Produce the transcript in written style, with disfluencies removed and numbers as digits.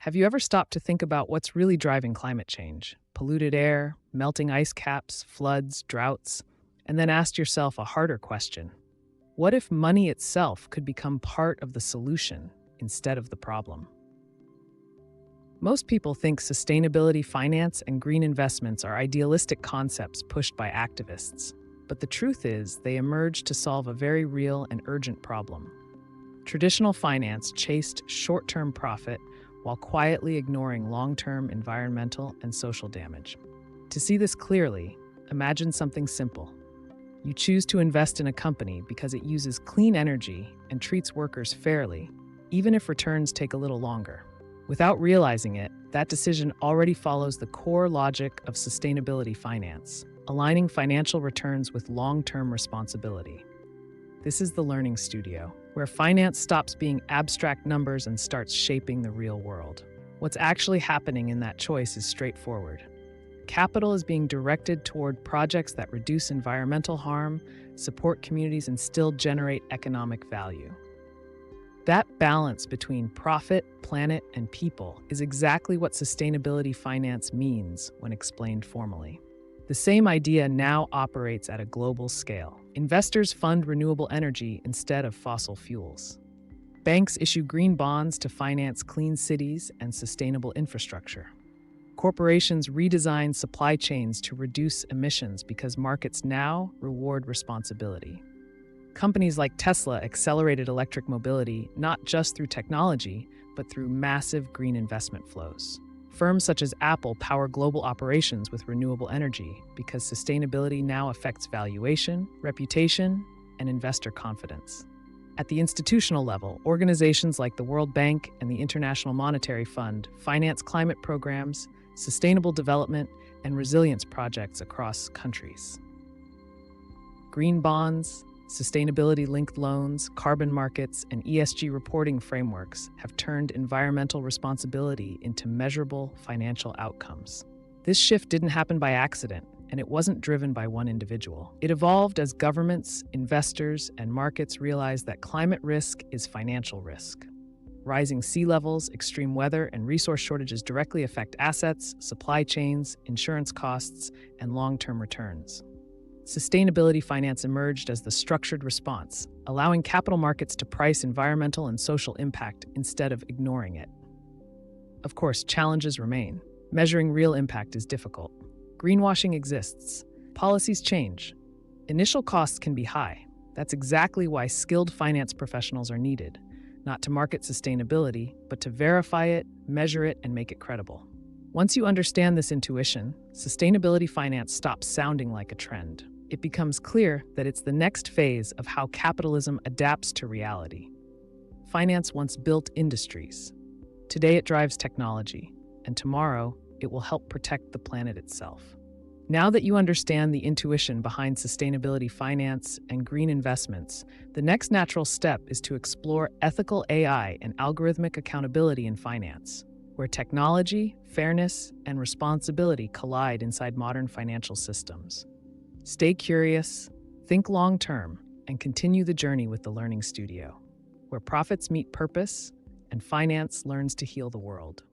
Have you ever stopped to think about what's really driving climate change? Polluted air, melting ice caps, floods, droughts, and then asked yourself a harder question. What if money itself could become part of the solution instead of the problem? Most people think sustainability finance and green investments are idealistic concepts pushed by activists. But the truth is, they emerged to solve a very real and urgent problem. Traditional finance chased short-term profit while quietly ignoring long-term environmental and social damage. To see this clearly, imagine something simple. You choose to invest in a company because it uses clean energy and treats workers fairly, even if returns take a little longer. Without realizing it, that decision already follows the core logic of sustainability finance, aligning financial returns with long-term responsibility. This is the Learning Studio, where finance stops being abstract numbers and starts shaping the real world. What's actually happening in that choice is straightforward. Capital is being directed toward projects that reduce environmental harm, support communities, and still generate economic value. That balance between profit, planet, and people is exactly what sustainability finance means when explained formally. The same idea now operates at a global scale. Investors fund renewable energy instead of fossil fuels. Banks issue green bonds to finance clean cities and sustainable infrastructure. Corporations redesign supply chains to reduce emissions because markets now reward responsibility. Companies like Tesla accelerated electric mobility not just through technology, but through massive green investment flows. Firms such as Apple power global operations with renewable energy because sustainability now affects valuation, reputation, and investor confidence. At the institutional level, organizations like the World Bank and the International Monetary Fund finance climate programs, sustainable development, and resilience projects across countries. Green bonds, sustainability-linked loans, carbon markets, and ESG reporting frameworks have turned environmental responsibility into measurable financial outcomes. This shift didn't happen by accident, and it wasn't driven by one individual. It evolved as governments, investors, and markets realized that climate risk is financial risk. Rising sea levels, extreme weather, and resource shortages directly affect assets, supply chains, insurance costs, and long-term returns. Sustainability finance emerged as the structured response, allowing capital markets to price environmental and social impact instead of ignoring it. Of course, challenges remain. Measuring real impact is difficult. Greenwashing exists. Policies change. Initial costs can be high. That's exactly why skilled finance professionals are needed, not to market sustainability, but to verify it, measure it, and make it credible. Once you understand this intuition, sustainability finance stops sounding like a trend. It becomes clear that it's the next phase of how capitalism adapts to reality. Finance once built industries. Today it drives technology, and tomorrow it will help protect the planet itself. Now that you understand the intuition behind sustainability finance and green investments, the next natural step is to explore ethical AI and algorithmic accountability in finance, where technology, fairness, and responsibility collide inside modern financial systems. Stay curious, think long-term, and continue the journey with the Learning Studio, where profits meet purpose and finance learns to heal the world.